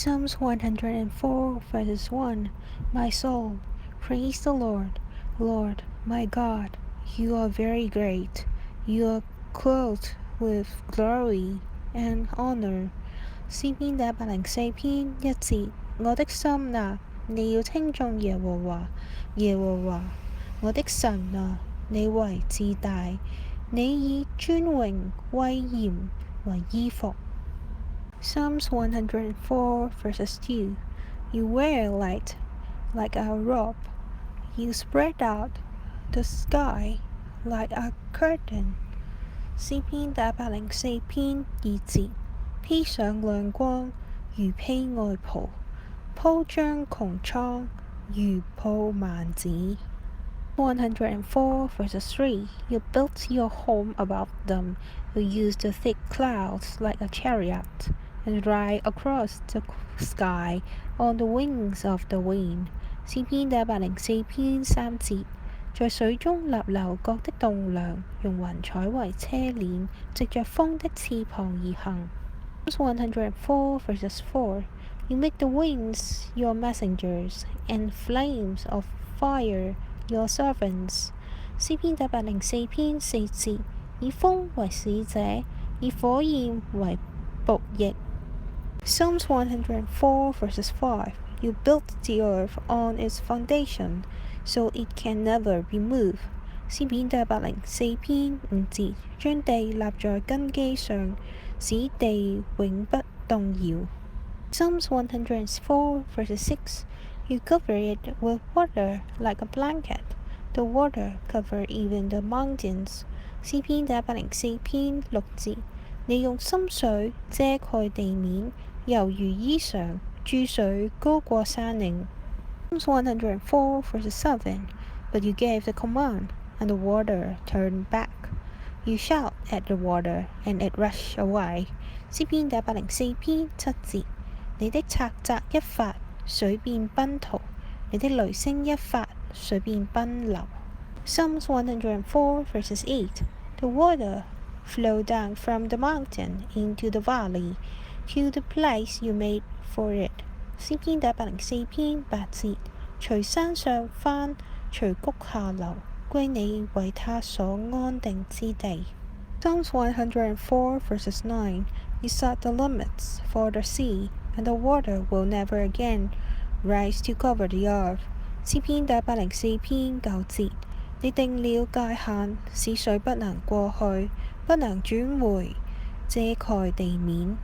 Psalms 104 verses 1. My soul, praise the Lord. Lord, my God, you are very great. You are clothed with glory and honor. 詩篇第104篇1節，我的心啊，你要稱頌耶和華，耶和華，我的神啊，你為至大，你以尊榮威嚴為衣服。Psalms 104 verses 2. You wear light like a robe. You spread out the sky like a curtain. 詩篇第104篇2節，披上亮光如披外袍，鋪張穹蒼如鋪幔子。104 verses 3. You built your home above them. You used the thick clouds like a chariot, and ride across the sky on the wings of the wind. 詩篇第104篇3節，在水中立樓閣的棟梁，用雲彩為車辇，藉着風的翅膀而行。104 verses 4. You make the winds your messengers, and flames of fire your servants. 詩篇第104篇4節，以風為使者，以火焰為僕役。Psalms 104 verses 5. You built the earth on its foundation, so it can never be moved. 詩篇第104篇5節，將地立在根基上，使地永不動搖。Psalms 104 verses 6. You cover it with water like a blanket. The water covered even the mountains. 詩篇第104篇6節，你用深水遮蓋地面，猶如衣裳，注水高過山嶺。Psalms 104 verses 7. But you gave the command, and the water turned back. You shout at the water, and it rushed away. 詩篇第104篇7節，你的斥責一發，水便奔逃；你的雷聲一發，水便奔流。Psalms 104 verses 8. The water flowed down from the mountain into the valley, to the place you made for it. 詩篇第104篇8節，隨山上翻，隨谷下流，歸你為他所安定之地。Psalms 104 verses 9. You set the limits for the sea, and the water will never again rise to cover the earth. 詩篇第104篇9節，你定了界限，使水不能過去，不能轉回，遮蓋地面。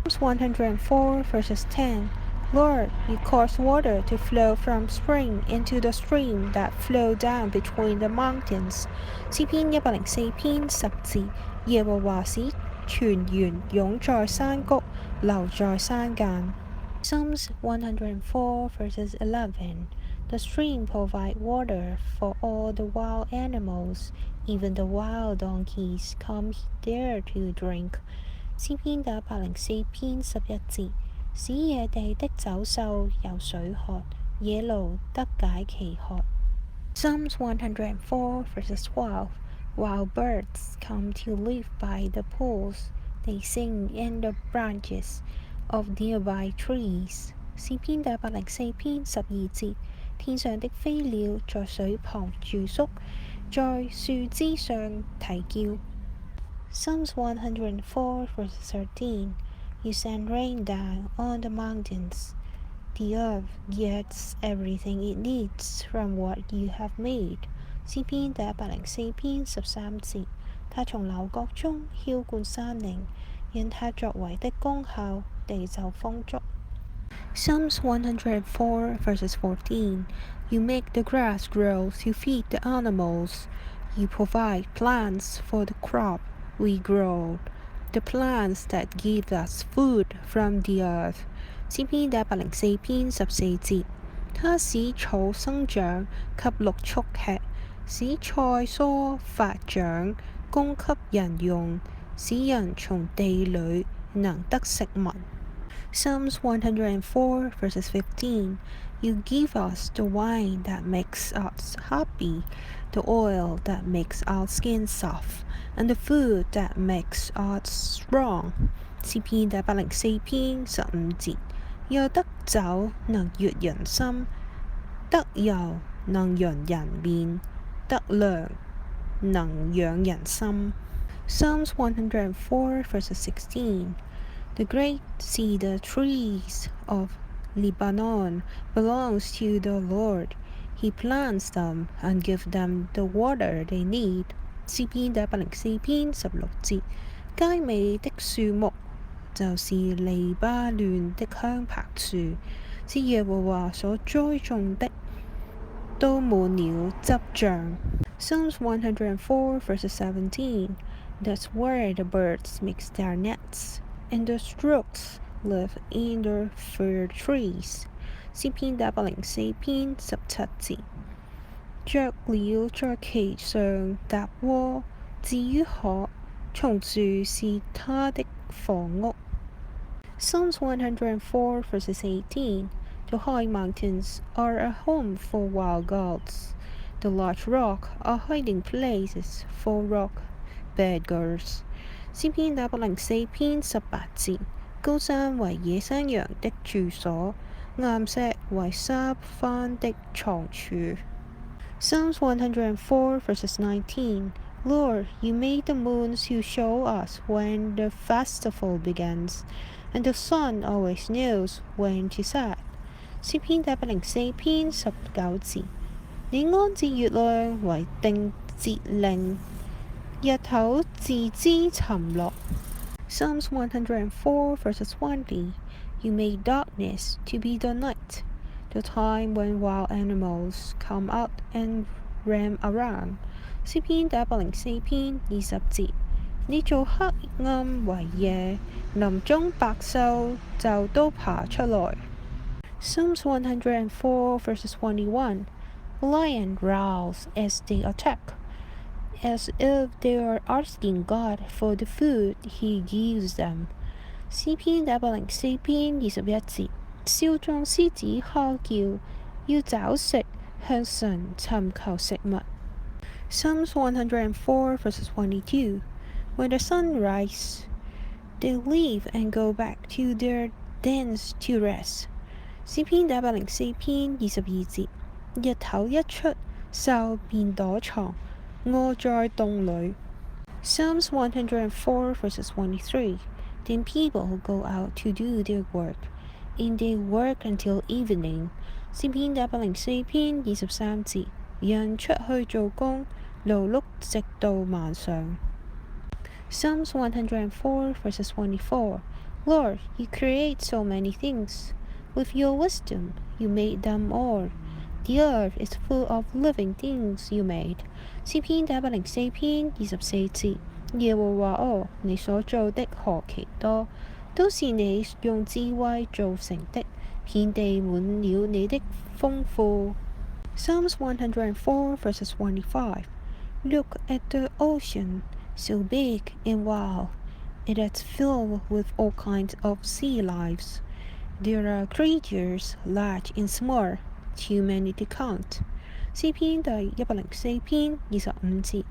Psalms 104 verses 10. Lord, you cause water to flow from spring into the stream that flow down between the mountains. 詩篇104篇10節，耶和華使泉源湧在山谷，流在山間。Psalms 104 verses 11. The stream provides water for all the wild animals. Even the wild donkeys come there to drink. 詩篇第104篇11節，使野地的走獸有水喝，野驢得解其渴。Psalms 104 verses 12. Wild birds come to live by the pools. They sing in the branches of nearby trees. 詩篇第104篇12節，天上的飛鳥在水旁住宿，在樹枝上啼叫。Psalms 104 verse 13. You send rain down on the mountains. The earth gets everything it needs from what you have made. 詩篇第104篇13節，他從樓閣中澆灌山嶺，因他作為的功效，地就豐足。Psalms 104 verses 14. You make the grass grow to feed the animals. You provide plants for the crop we grow, the plants that give us food from the earth. 詩篇第104篇14節，他使草生長，給六畜吃，使菜蔬發長，供給人用，使人從地裏能得食物。Psalms 104 verses 15. You give us the wine that makes us happy, the oil that makes our skin soft, and the food that makes us strong. 詩篇第104篇15節，有得酒能悅人心，得油能潤人面，得糧能養人心。Psalms 104 verses 16. The great cedar trees of Lebanon belongs to the Lord. He plants them and gives them the water they need. 詩篇104篇16節，佳美的樹木就是利巴嫩的香柏樹，是耶和華所栽種的，都滿了汁漿。Psalms 104 verses 17. That's where the birds make their nets, and the rooks live in the fir trees. 詩篇104篇17節，雀鳥在其上搭窩，至於河，松樹是它的房屋。Psalms 104 verses 18. The high mountains are a home for wild goats. The large rock are hiding places for rock beggars. 詩篇104篇18節，高山為野山羊的住所，岩石為沙番的藏處。Psalms 104 verses 19. Lord, you made the moons to show us when the festival begins, and the sun always knows when to set. 詩篇104篇19節，你安置月亮為定節令，日頭自知沉落。Psalms 104 verses 20. You made darkness to be the night, the time when wild animals come out and roam around. 詩篇104篇20節，你做黑暗為夜，林中百獸就都爬出來。Psalms 104 verses 21. A lion growls as they attack, as if they are asking God for the food He gives them. 詩篇104篇21節，少壯獅子吼叫，要找食，向神尋求食物。Psalms 104 verses 22. When the sun rises, they leave and go back to their dens to rest. 詩篇104篇22節，日頭一出，獸便躲藏，臥在洞裏。Psalms 104 verses 23. Then people go out to do their work, and they work until evening. 詩篇104篇23節，人出去做工，勞碌直到晚上。Psalms 104 verses 24. Lord, you create so many things. With your wisdom, you made them all. The earth is full of living things you made. 詩篇104篇24節，耶和華哦，你所做的何其多，都是你用智慧造成的，遍地滿了你的豐富。Psalms 104 verses 25. Look at the ocean, so big and wild. It is filled with all kinds of sea lives. There are creatures large and small, too many to count. 詩篇104篇25節，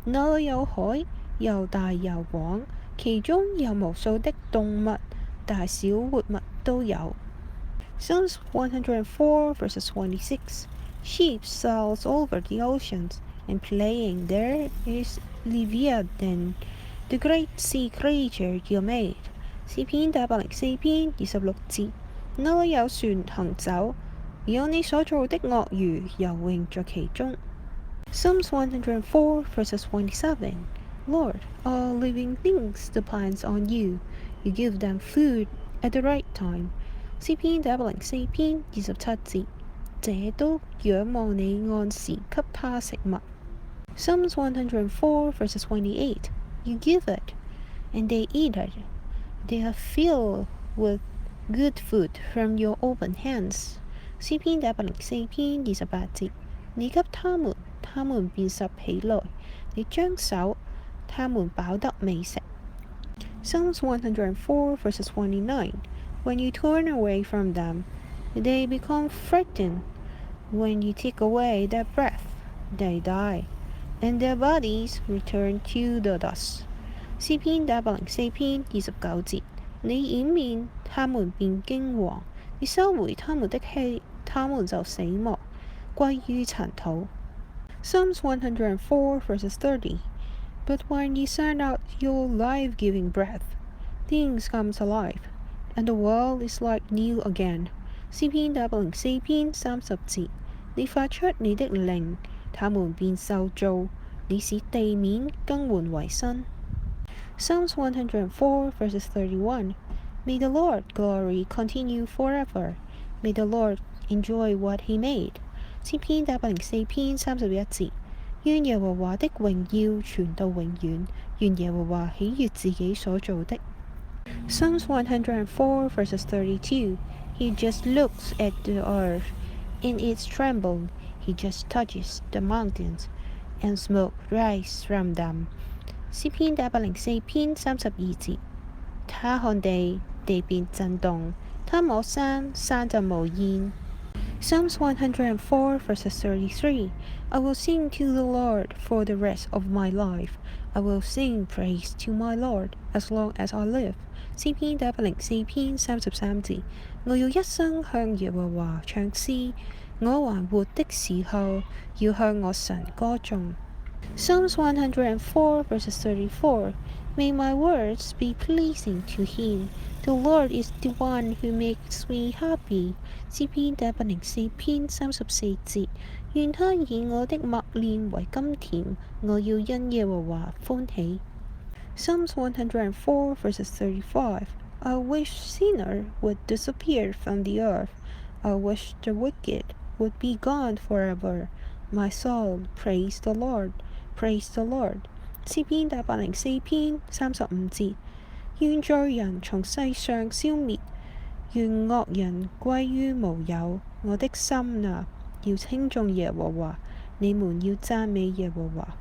那裏有海，又大又廣，其中有無數的動物，大小活物都有。Psalms 104 verses 26. Ships sails over the oceans, and playing there is Leviathan, the great sea creature you made. 詩篇104篇26節，那裏有船行走，有你所造的鱷魚游泳在其中。Psalms 104 verses 27. Lord, all living things depends on you. You give them food at the right time. 詩篇104篇27節，這都仰望你按時給他食物。Psalms 104 verses 28. You give it, and they eat it. They are filled with good food from your open hands. 詩篇104篇28節，你給他們，他們便拾起來；你張手，他們飽得美食。Psalms 104 verses 29. When you turn away from them, they become frightened. When you take away their breath, they die, and their bodies return to the dust. 詩篇104篇29節，你掩面，他們便驚惶，你收回他們的氣，他們就死亡，歸於塵土。Psalms 104 verses 30. But when you send out your life-giving breath, things come alive, and the world is like new again. 詩篇104篇30節。你發出你的靈，他們便受造，你使地面更換為新。Psalms 104 verses 31. May the Lord's glory continue forever. May the Lord enjoy what he made. 詩篇104篇31節。願耶和華的榮耀傳到永遠，願耶和華喜悅自己所做的。Psalms 104 verses 32. He just looks at the earth, and it's trembled. He just touches the mountains, and smoke rises from them. 詩篇104篇32節。他看地，地便震動；他摸山，山就冒煙。Psalms 104 verses 33. I will sing to the Lord for the rest of my life. I will sing praise to my Lord as long as I live. 詩篇104篇33節。我要一生向耶和華唱詩，我還活的時候，要向我神歌頌。Psalms 104 verses 34. May my words be pleasing to him. The Lord is the one who makes me happy. 詩篇104篇34節。願他以我的默念為甘甜，我要因耶和華歡喜。Psalms 104 verses 35. I wish sinners would disappear from the earth. I wish the wicked would be gone forever. My soul, praise the Lord, praise the Lord. 詩篇104篇35節。願罪人從世上消滅，願惡人歸於無有。我的心啊，要稱頌耶和華，你們要讚美耶和華。